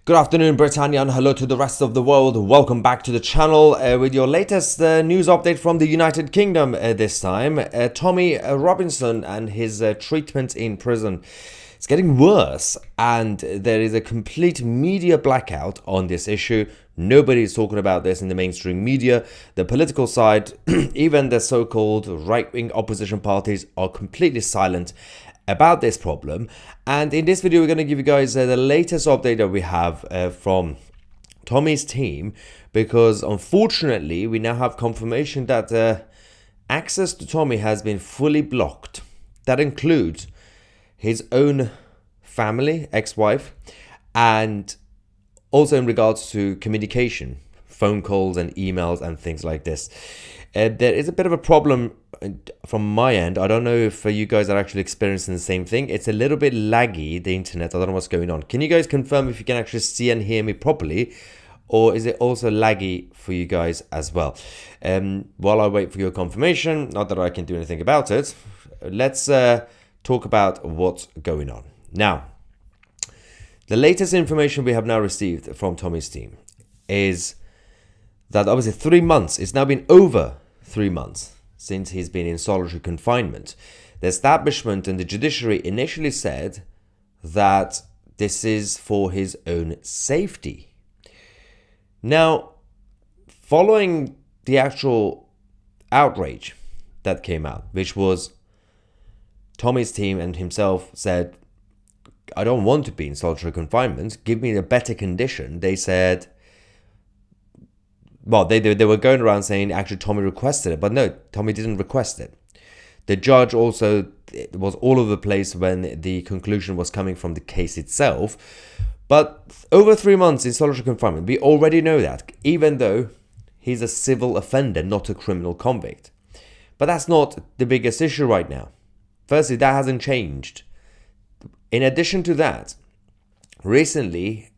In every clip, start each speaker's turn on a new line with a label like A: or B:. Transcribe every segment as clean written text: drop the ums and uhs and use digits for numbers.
A: Good afternoon, Britannia, and hello to the rest of the world. Welcome back to the channel with your latest news update from the United Kingdom this time. Tommy Robinson and his treatment in prison. It's getting worse, and there is a complete media blackout on this issue. Nobody is talking about this in the mainstream media. The political side, even the so-called right-wing opposition parties, are completely silent about this problem. And in this video, we're going to give you guys the latest update that we have from Tommy's team, because unfortunately we now have confirmation that access to Tommy has been fully blocked. That includes his own family, ex-wife, and also in regards to communication, phone calls and emails and things like this. There is a bit of a problem from my end. I don't know if you guys are actually experiencing the same thing. It's a little bit laggy, the internet. I don't know what's going on. Can you guys confirm if you can actually see and hear me properly? Or is it also laggy for you guys as well? While I wait for your confirmation, not that I can do anything about it, let's talk about what's going on. Now, the latest information we have now received from Tommy's team is that obviously 3 months, it's now been over 3 months since he's been in solitary confinement. The establishment and the judiciary initially said that this is for his own safety. Now, following the actual outrage that came out, which was Tommy's team and himself said, I don't want to be in solitary confinement, give me a better condition. They said, well, they were going around saying actually Tommy requested it, but no, Tommy didn't request it. The judge also was all over the place when the conclusion was coming from the case itself. But over 3 months in solitary confinement, we already know that, even though he's a civil offender, not a criminal convict. But that's not the biggest issue right now. Firstly, that hasn't changed. In addition to that, recently,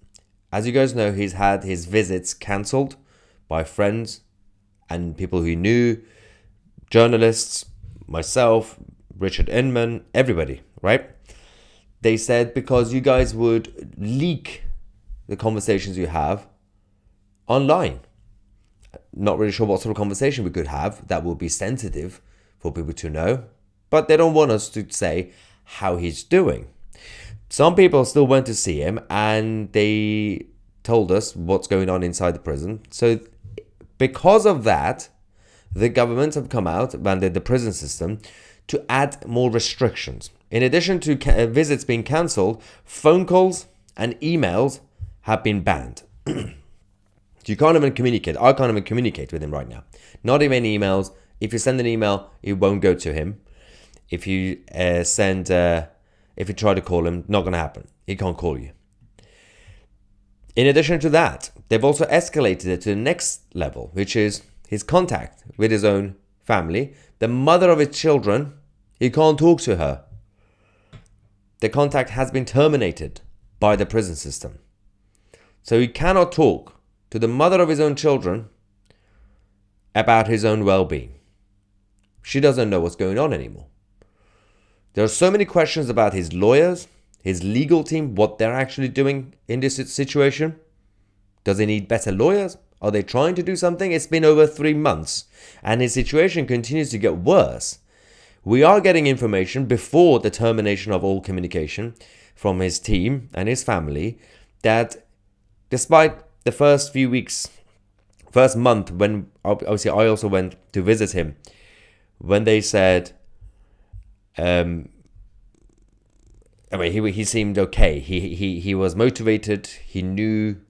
A: as you guys know, he's had his visits cancelled by friends and people who knew, journalists, myself, Richard Inman, everybody, right? They said because you guys would leak the conversations you have online. Not really sure what sort of conversation we could have that would be sensitive for people to know, but they don't want us to say how he's doing. Some people still went to see him and they told us what's going on inside the prison. So because of that, the government have come out, and the prison system, to add more restrictions. In addition to visits being cancelled, phone calls and emails have been banned. You can't even communicate. I can't even communicate with him right now. Not even emails. If you send an email, it won't go to him. If you if you try to call him, not going to happen. He can't call you. In addition to that, they've also escalated it to the next level, which is his contact with his own family. The mother of his children, he can't talk to her. The contact has been terminated by the prison system. So he cannot talk to the mother of his own children about his own well-being. She doesn't know what's going on anymore. There are so many questions about his lawyers, his legal team, what they're actually doing in this situation. Does he need better lawyers? Are they trying to do something? It's been over 3 months and his situation continues to get worse. We are getting information before the termination of all communication from his team and his family that despite the first few weeks, first month, when obviously I also went to visit him, when they said, he seemed okay. He was motivated. He knew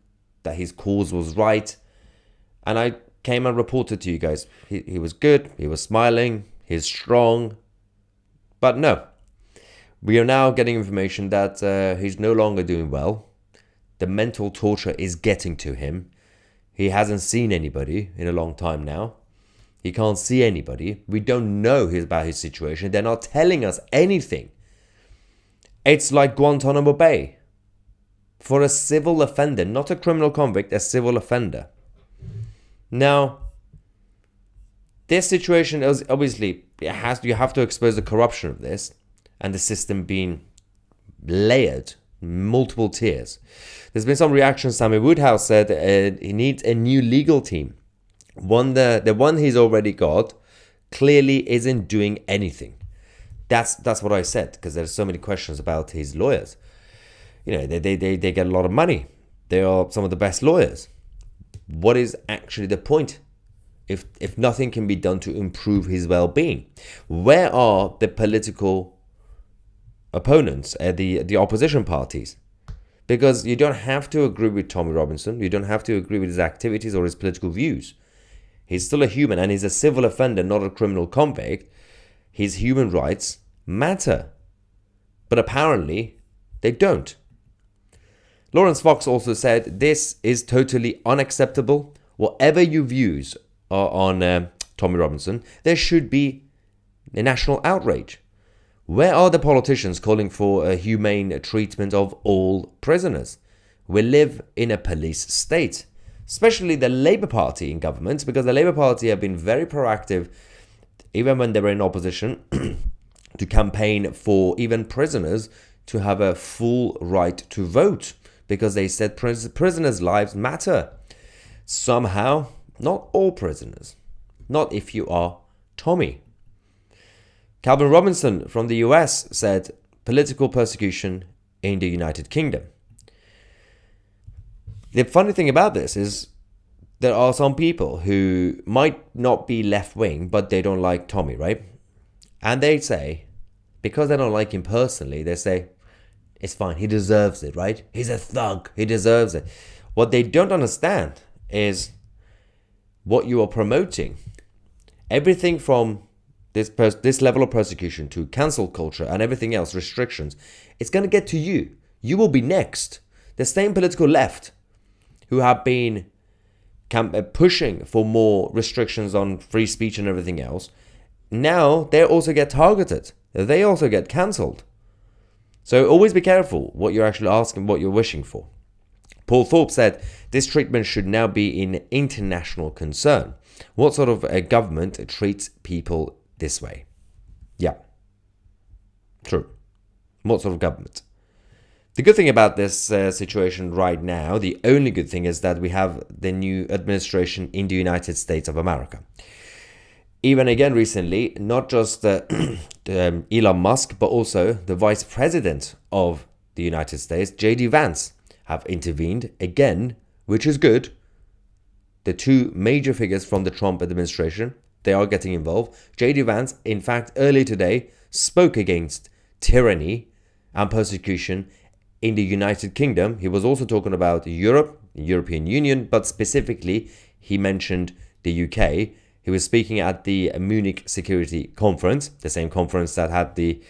A: that his cause was right. And I came and reported to you guys. He was good. He was smiling. He's strong. But no. We are now getting information that he's no longer doing well. The mental torture is getting to him. He hasn't seen anybody in a long time now. He can't see anybody. We don't know about his situation. They're not telling us anything. It's like Guantanamo Bay. For a civil offender, not a criminal convict, a civil offender. Now, this situation is obviously, you have to expose the corruption of this and the system being layered multiple tiers. There's been some reactions. Sammy Woodhouse said he needs a new legal team. The one he's already got clearly isn't doing anything. That's what I said, because there's so many questions about his lawyers. They get a lot of money. They are some of the best lawyers. What is actually the point if nothing can be done to improve his well-being? Where are the political opponents, the opposition parties? Because you don't have to agree with Tommy Robinson. You don't have to agree with his activities or his political views. He's still a human, and he's a civil offender, not a criminal convict. His human rights matter. But apparently, they don't. Lawrence Fox also said, this is totally unacceptable. Whatever your views are on Tommy Robinson, there should be a national outrage. Where are the politicians calling for a humane treatment of all prisoners? We live in a police state, especially the Labour Party in government, because the Labour Party have been very proactive, even when they were in opposition, to campaign for even prisoners to have a full right to vote, because they said prisoners' lives matter. Somehow, not all prisoners. Not if you are Tommy. Calvin Robinson from the US said, political persecution in the United Kingdom. The funny thing about this is there are some people who might not be left-wing, but they don't like Tommy, right? And they say, because they don't like him personally, they say, it's fine, he deserves it, right? He's a thug, he deserves it. What they don't understand is what you are promoting. Everything from this level of persecution to cancel culture and everything else, restrictions, it's going to get to you. You will be next. The same political left who have been pushing for more restrictions on free speech and everything else, now they also get targeted. They also get cancelled. So always be careful what you're actually asking, what you're wishing for. Paul Thorpe said, this treatment should now be an international concern. What sort of a government treats people this way? Yeah, true. What sort of government? The good thing about this situation right now, the only good thing, is that we have the new administration in the United States of America. Even again recently, not just Elon Musk, but also the Vice President of the United States, J.D. Vance, have intervened again, which is good. The two major figures from the Trump administration, they are getting involved. J.D. Vance, in fact, earlier today, spoke against tyranny and persecution in the United Kingdom. He was also talking about Europe, the European Union, but specifically, he mentioned the UK. He was speaking at the Munich Security Conference, the same conference that had the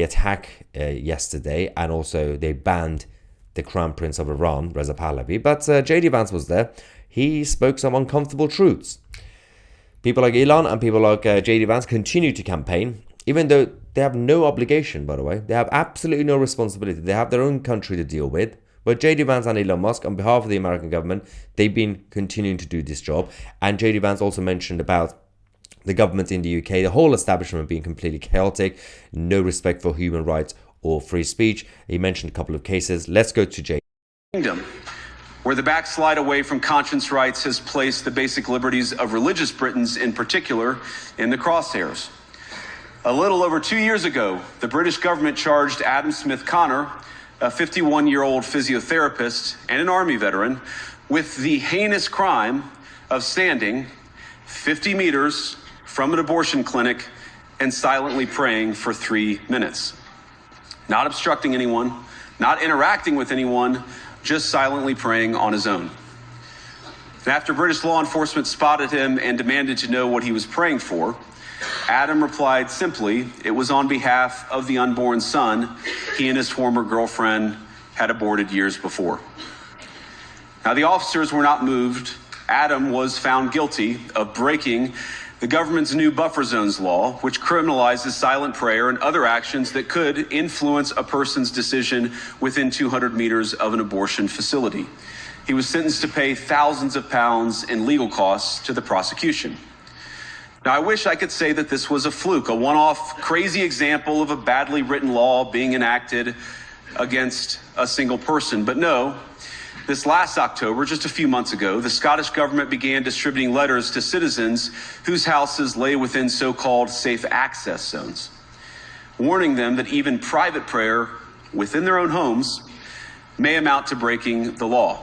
A: attack yesterday, and also they banned the Crown Prince of Iran, Reza Pahlavi. But J.D. Vance was there. He spoke some uncomfortable truths. People like Elon and people like J.D. Vance continue to campaign, even though they have no obligation, by the way. They have absolutely no responsibility. They have their own country to deal with. But J.D. Vance and Elon Musk, on behalf of the American government, they've been continuing to do this job. And J.D. Vance also mentioned about the government in the UK, the whole establishment being completely chaotic, no respect for human rights or free speech. He mentioned a couple of cases. Let's go to J.D.
B: Kingdom, where the backslide away from conscience rights has placed the basic liberties of religious Britons in particular in the crosshairs. A little over 2 years ago, the British government charged Adam Smith Connor, a 51-year-old physiotherapist and an Army veteran, with the heinous crime of standing 50 meters from an abortion clinic and silently praying for 3 minutes. Not obstructing anyone, not interacting with anyone, just silently praying on his own. And after British law enforcement spotted him and demanded to know what he was praying for, Adam replied simply, it was on behalf of the unborn son he and his former girlfriend had aborted years before. Now, the officers were not moved. Adam was found guilty of breaking the government's new buffer zones law, which criminalizes silent prayer and other actions that could influence a person's decision within 200 meters of an abortion facility. He was sentenced to pay thousands of pounds in legal costs to the prosecution. Now, I wish I could say that this was a fluke, a one-off crazy example of a badly written law being enacted against a single person. But no, this last October, just a few months ago, the Scottish government began distributing letters to citizens whose houses lay within so-called safe access zones, warning them that even private prayer within their own homes may amount to breaking the law.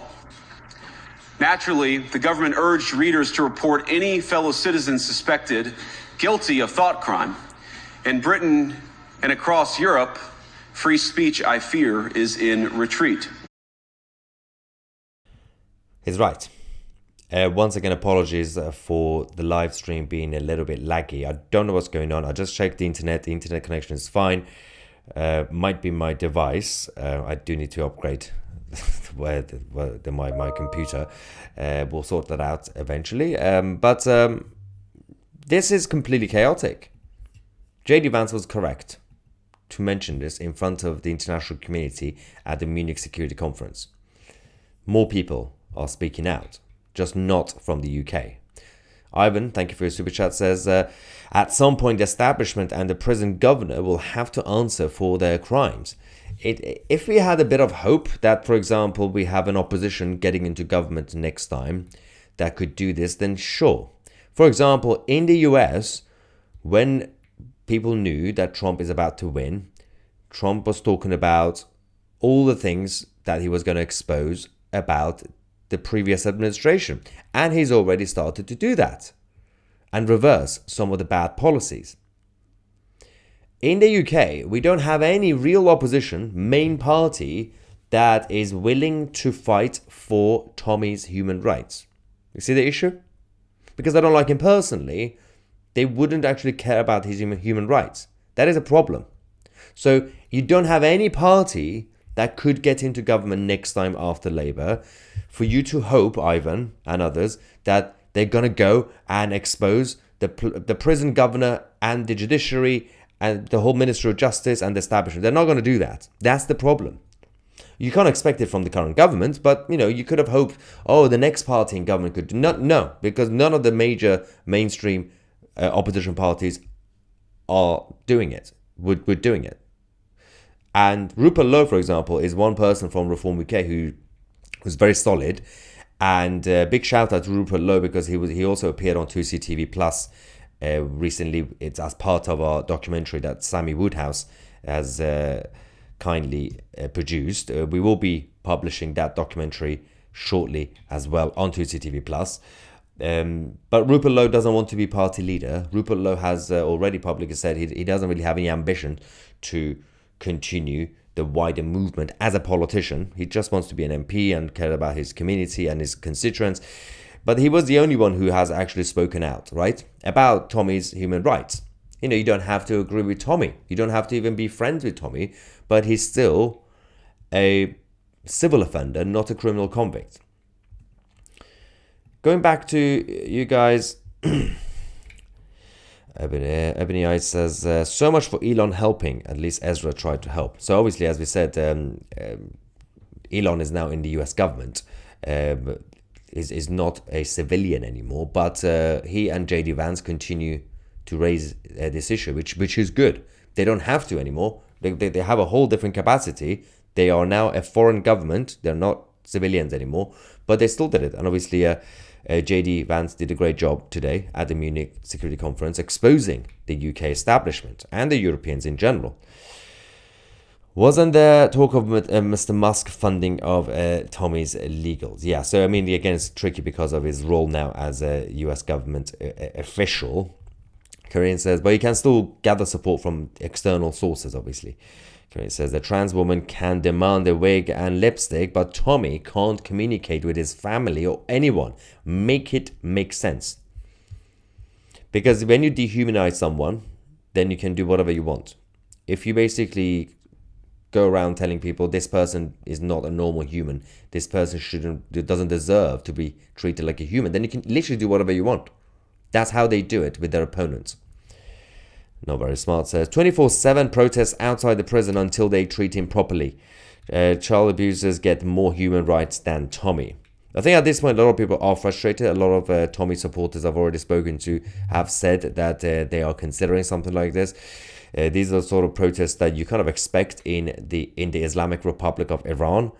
B: Naturally, the government urged readers to report any fellow citizens suspected guilty of thought crime. In Britain and across Europe, free speech, I fear, is in retreat.
A: He's right. Once again, apologies for the live stream being a little bit laggy. I don't know what's going on. I just checked the internet. The internet connection is fine. Might be my device. I do need to upgrade my computer. We'll sort that out eventually. But this is completely chaotic. JD Vance was correct to mention this in front of the international community at the Munich Security Conference. More people are speaking out, just not from the UK. Ivan, thank you for your super chat, says, at some point the establishment and the prison governor will have to answer for their crimes. If we had a bit of hope that, for example, we have an opposition getting into government next time that could do this, then sure. For example, in the US, when people knew that Trump is about to win, Trump was talking about all the things that he was going to expose about the previous administration. And he's already started to do that and reverse some of the bad policies. In the UK, we don't have any real opposition, main party, that is willing to fight for Tommy's human rights. You see the issue? Because I don't like him personally, they wouldn't actually care about his human rights. That is a problem. So you don't have any party that could get into government next time after Labour for you to hope, Ivan and others, that they're going to go and expose the prison governor and the judiciary and the whole Ministry of Justice and the establishment. They're not going to do that. That's the problem. You can't expect it from the current government, but you could have hoped, the next party in government could do. No, because none of the major mainstream opposition parties are doing it. We're doing it. And Rupert Lowe, for example, is one person from Reform UK who's very solid. And big shout out to Rupert Lowe because he also appeared on 2CTV Plus recently. It's as part of our documentary that Sammy Woodhouse has kindly produced. We will be publishing that documentary shortly as well on 2CTV Plus. But Rupert Lowe doesn't want to be party leader. Rupert Lowe has already publicly said he doesn't really have any ambition to continue the wider movement as a politician. He just wants to be an MP and care about his community and his constituents. But he was the only one who has actually spoken out, right, about Tommy's human rights. You don't have to agree with Tommy. You don't have to even be friends with Tommy, but he's still a civil offender, not a criminal convict. Going back to you guys, Ebony Eyes says, so much for Elon helping. At least Ezra tried to help. So obviously, as we said, Elon is now in the US government, is not a civilian anymore. But he and JD Vance continue to raise this issue, which is good. They don't have to anymore. They have a whole different capacity. They are now a foreign government. They're not civilians anymore. But they still did it. And obviously, JD Vance did a great job today at the Munich Security Conference exposing the UK establishment and the Europeans in general. Wasn't there talk of Mr. Musk funding of Tommy's legals? Yeah, so I mean, again, it's tricky because of his role now as a US government official. Korean says, but he can still gather support from external sources, obviously. Korean says, the trans woman can demand a wig and lipstick, but Tommy can't communicate with his family or anyone. Make it make sense. Because when you dehumanize someone, then you can do whatever you want. If you basically go around telling people this person is not a normal human, this person doesn't deserve to be treated like a human, then you can literally do whatever you want. That's how they do it with their opponents. Not very smart says, 24/7 protests outside the prison until they treat him properly. Child abusers get more human rights than Tommy. I think at this point, a lot of people are frustrated. A lot of Tommy supporters I've already spoken to have said that they are considering something like this. These are the sort of protests that you kind of expect in the Islamic Republic of Iran.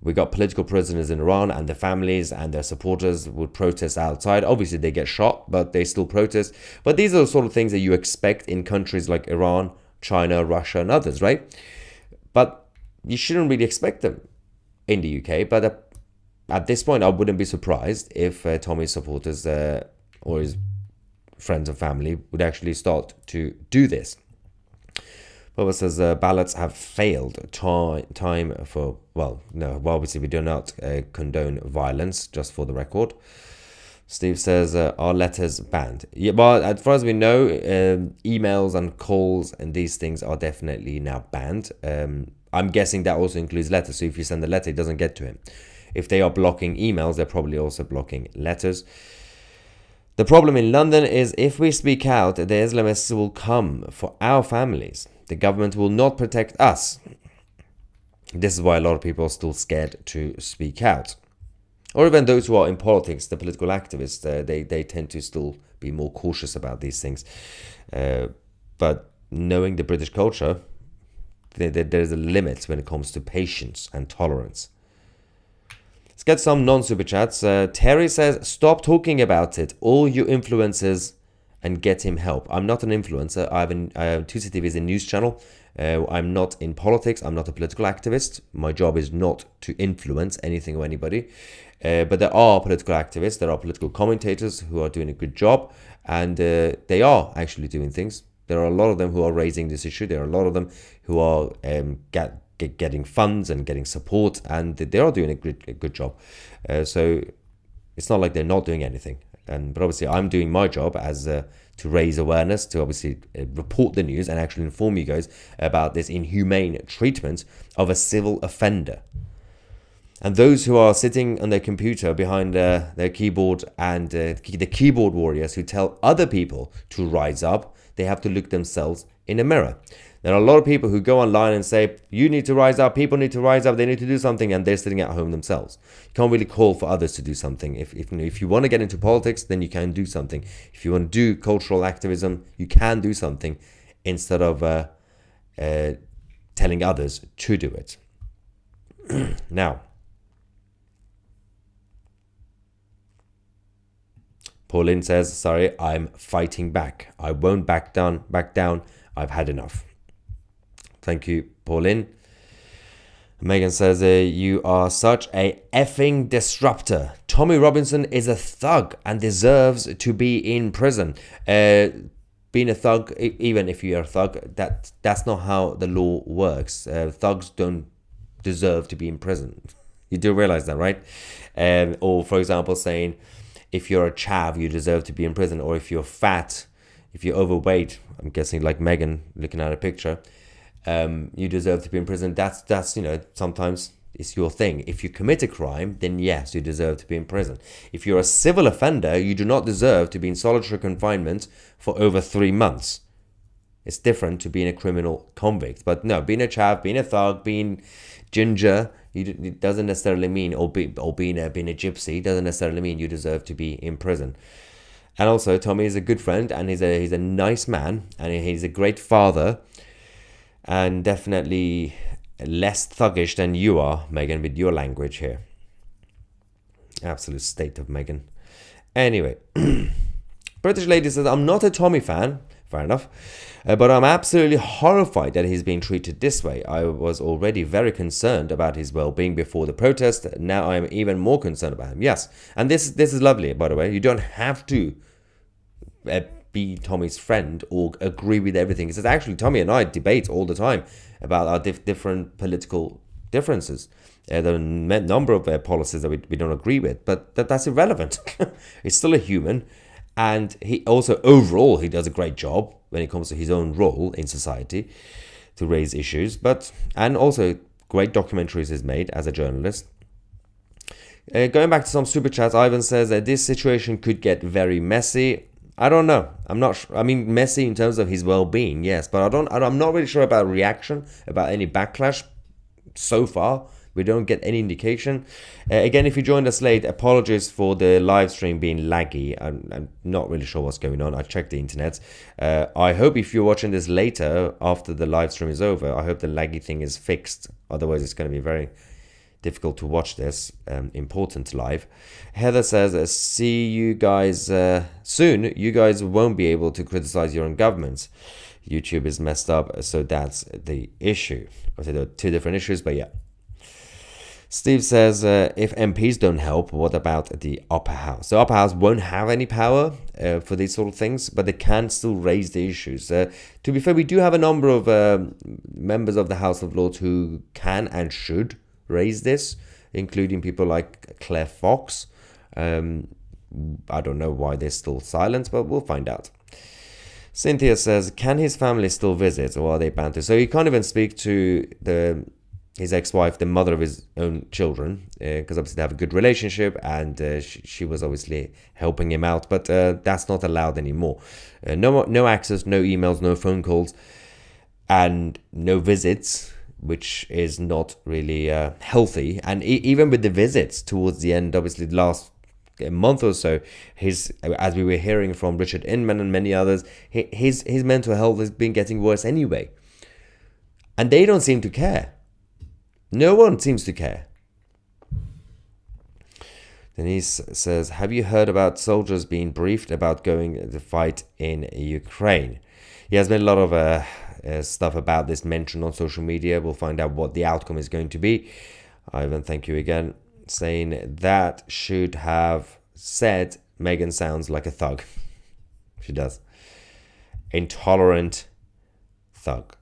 A: We got political prisoners in Iran, and their families and their supporters would protest outside. Obviously, they get shot, but they still protest. But these are the sort of things that you expect in countries like Iran, China, Russia, and others, right? But you shouldn't really expect them in the UK. But at this point, I wouldn't be surprised if Tommy's supporters or his friends and family would actually start to do this. Bubba says ballots have failed. Time for, well, no, obviously we do not condone violence, just for the record. Steve says, are letters banned? Yeah, but as far as we know, emails and calls and these things are definitely now banned. I'm guessing that also includes letters. So if you send a letter, it doesn't get to him. If they are blocking emails, they're probably also blocking letters. The problem in London is if we speak out, the Islamists will come for our families. The government will not protect us. This is why a lot of people are still scared to speak out. Or even those who are in politics, the political activists, they tend to still be more cautious about these things. But knowing the British culture, there's a limit when it comes to patience and tolerance. Let's get some non-super chats. Terry says, stop talking about it. All you influencers and get him help. I'm not an influencer. I have 2CTV is a news channel. I'm not in politics. I'm not a political activist. My job is not to influence anything or anybody. But there are political activists. There are political commentators who are doing a good job. And they are actually doing things. There are a lot of them who are raising this issue. There are a lot of them who are getting funds and getting support. And they are doing a good job. So it's not like they're not doing anything. But obviously, I'm doing my job as to raise awareness, to obviously report the news and actually inform you guys about this inhumane treatment of a civil offender. And those who are sitting on their computer behind their keyboard and the keyboard warriors who tell other people to rise up, they have to look themselves in a mirror. There are a lot of people who go online and say, you need to rise up, people need to rise up, they need to do something, and they're sitting at home themselves. You can't really call for others to do something. If you want to get into politics, then you can do something. If you want to do cultural activism, you can do something instead of telling others to do it. Now, Pauline says, sorry, I'm fighting back. I won't back down. I've had enough. Thank you, Pauline. Megan says, you are such a effing disruptor. Tommy Robinson is a thug and deserves to be in prison. Being a thug, even if you're a thug, that's not how the law works. Thugs don't deserve to be in prison. You do realize that, right? Or, for example, saying, if you're a chav, you deserve to be in prison. Or if you're fat, if you're overweight, I'm guessing like Megan looking at a picture, you deserve to be in prison. That's sometimes it's your thing. If you commit a crime, then yes, you deserve to be in prison. If you're a civil offender, you do not deserve to be in solitary confinement for over 3 months. It's different to being a criminal convict. But no, being a chav, being a thug, being ginger, it doesn't necessarily mean, or being a gypsy, doesn't necessarily mean you deserve to be in prison. And also, Tommy is a good friend, and he's a nice man, and he's a great father, and definitely less thuggish than you are, Megan, with your language here. Absolute state of Megan. Anyway, British lady says, I'm not a Tommy fan. Fair enough. But I'm absolutely horrified that he's being treated this way. I was already very concerned about his well-being before the protest. Now I am even more concerned about him. Yes. And this is lovely, by the way. You don't have to be Tommy's friend or agree with everything. It's actually, Tommy and I debate all the time about our different political differences. There are a number of policies that we don't agree with, but that's irrelevant. He's still a human. And he also, overall, he does a great job when it comes to his own role in society to raise issues. And also, great documentaries he's made as a journalist. Going back to some super chats, Ivan says that this situation could get very messy. I don't know. I'm not sure. I mean, messy in terms of his well-being, yes. But I'm not really sure about reaction, about any backlash so far. We don't get any indication. Again, if you joined us late, apologies for the live stream being laggy. I'm not really sure what's going on. I checked the internet. I hope if you're watching this later, after the live stream is over, I hope the laggy thing is fixed. Otherwise, it's going to be very difficult to watch this important live. Heather says, see you guys soon. You guys won't be able to criticize your own governments. YouTube is messed up, so that's the issue. I said there are two different issues, but yeah. Steve says, if MPs don't help, what about the upper house? The upper house won't have any power for these sort of things, but they can still raise the issues. To be fair, we do have a number of members of the House of Lords who can and should raise this, including people like Claire Fox. I don't know why they're still silent, but we'll find out. Cynthia says, can his family still visit, or are they banned to? So he can't even speak to his ex-wife, the mother of his own children, because obviously they have a good relationship, and she was obviously helping him out, but that's not allowed anymore. No access, no emails, no phone calls, and no visits, which is not really healthy. And even with the visits towards the end, obviously the last month or so, as we were hearing from Richard Inman and many others, his mental health has been getting worse anyway. And they don't seem to care. No one seems to care. Denise says, have you heard about soldiers being briefed about going to fight in Ukraine? Yeah, there's been a lot of stuff about this mentioned on social media. We'll find out what the outcome is going to be. Ivan, thank you again. Saying that should have said Meghan sounds like a thug. She does. Intolerant thug.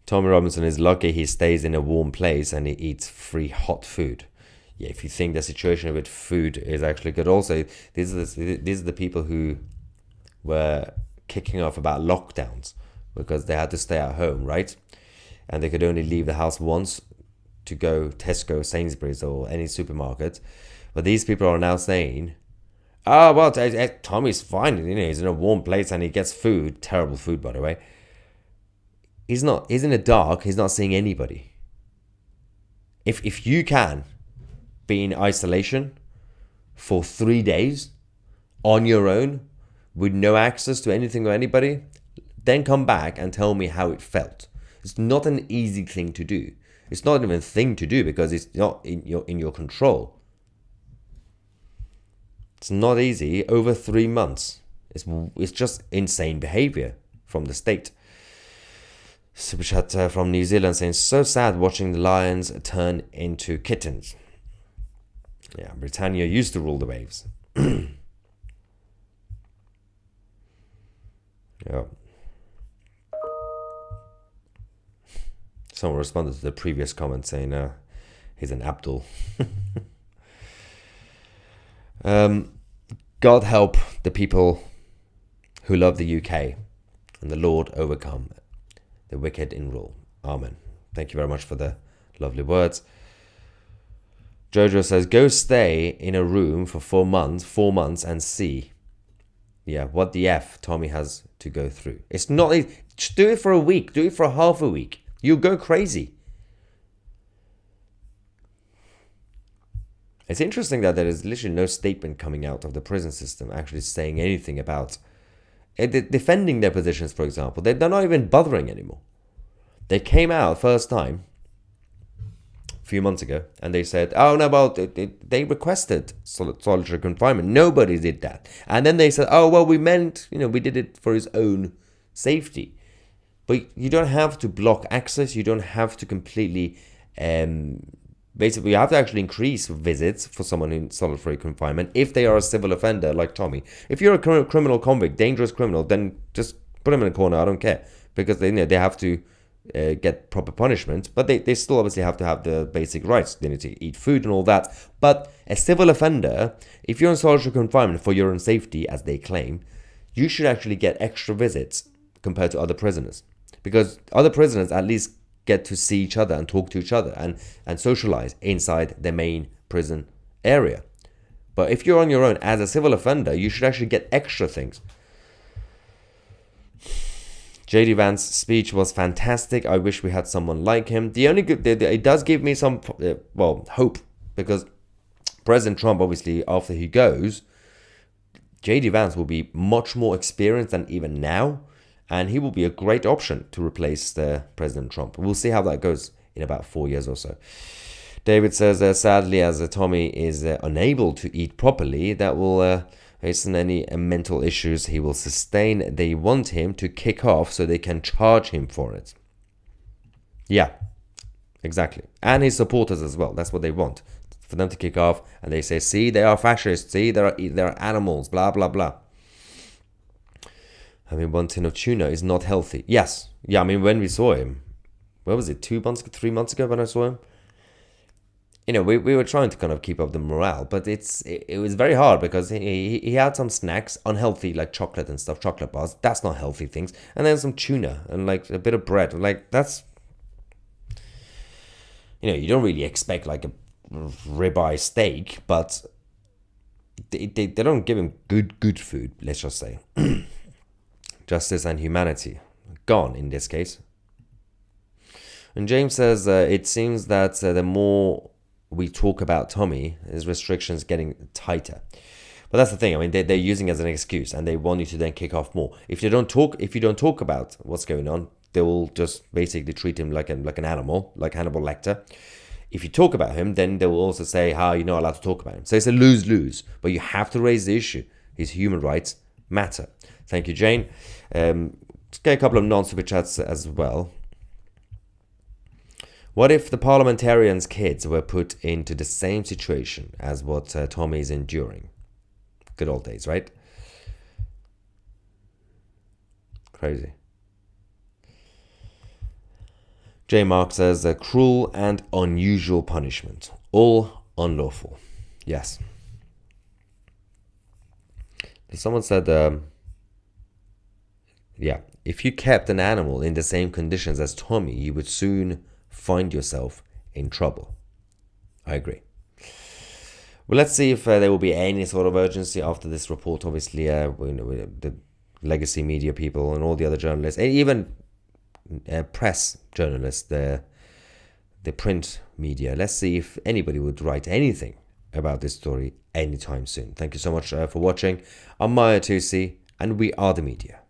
A: Tommy Robinson is lucky he stays in a warm place and he eats free hot food. Yeah, if you think the situation with food is actually good. Also, these are the people who were kicking off about lockdowns because they had to stay at home, right? And they could only leave the house once to go Tesco, Sainsbury's, or any supermarket. But these people are now saying, oh, well, Tommy's fine. You know, he's in a warm place and he gets food. Terrible food, by the way. He's in the dark. He's not seeing anybody. If you can be in isolation for 3 days on your own with no access to anything or anybody, then come back and tell me how it felt. It's not an easy thing to do. It's not even a thing to do because it's not in your control. It's not easy over 3 months. It's just insane behavior from the state. Super chat from New Zealand saying, so sad watching the lions turn into kittens. Yeah, Britannia used to rule the waves. Yeah. Someone responded to the previous comment saying, he's an Abdul. God help the people who love the UK, and the Lord overcome the wicked in rule. Amen. Thank you very much for the lovely words. Jojo says, go stay in a room for 4 months and see. Yeah, what the F Tommy has to go through. It's not, just do it for a week. Do it for half a week. You'll go crazy. It's interesting that there is literally no statement coming out of the prison system actually saying anything about defending their positions, for example. They're not even bothering anymore. They came out first time a few months ago and they said, oh no, well, they requested solitary confinement. Nobody did that. And then they said, oh, well, we meant, we did it for his own safety. But you don't have to block access. You don't have to completely... Basically, you have to actually increase visits for someone in solitary confinement if they are a civil offender like Tommy. If you're a criminal convict, dangerous criminal, then just put them in a corner. I don't care. Because they have to get proper punishment. But they still obviously have to have the basic rights. They need to eat food and all that. But a civil offender, if you're in solitary confinement for your own safety, as they claim, you should actually get extra visits compared to other prisoners. Because other prisoners at least get to see each other and talk to each other and socialize inside the main prison area. But if you're on your own as a civil offender, you should actually get extra things. J.D. Vance's speech was fantastic. I wish we had someone like him. The only good, it does give me some, hope, because President Trump, obviously, after he goes, J.D. Vance will be much more experienced than even now, and he will be a great option to replace President Trump. We'll see how that goes in about 4 years or so. David says, sadly, as Tommy is unable to eat properly, that will hasten any mental issues he will sustain. They want him to kick off so they can charge him for it. Yeah, exactly. And his supporters as well. That's what they want, for them to kick off. And they say, see, they are fascists. See, they're animals, blah, blah, blah. Having one tin of tuna is not healthy. Yes. Yeah, I mean, when we saw him, where was it, 3 months ago when I saw him? We were trying to kind of keep up the morale, but it was very hard because he had some snacks, unhealthy, like chocolate and stuff, chocolate bars. That's not healthy things. And then some tuna and like a bit of bread. Like that's, you don't really expect like a ribeye steak, but they don't give him good food, let's just say. Justice and humanity gone in this case. And James says, it seems that the more we talk about Tommy, his restrictions getting tighter. But that's the thing. I mean, they're using it as an excuse, and they want you to then kick off more. If you don't talk about what's going on, they will just basically treat him like an animal, like Hannibal Lecter. If you talk about him, then they will also say how you're not allowed to talk about him. So it's a lose-lose. But you have to raise the issue. His human rights matter. Thank you, Jane. Let's get a couple of non-super chats as well. What if the parliamentarians' kids were put into the same situation as what Tommy is enduring? Good old days, right? Crazy. J. Mark says, a cruel and unusual punishment. All unlawful. Yes. Someone said, if you kept an animal in the same conditions as Tommy, you would soon find yourself in trouble. I agree. Well, let's see if there will be any sort of urgency after this report. Obviously, the legacy media people and all the other journalists, and even press journalists, the print media. Let's see if anybody would write anything about this story anytime soon. Thank you so much for watching. I'm Maya Tusi, and we are the media.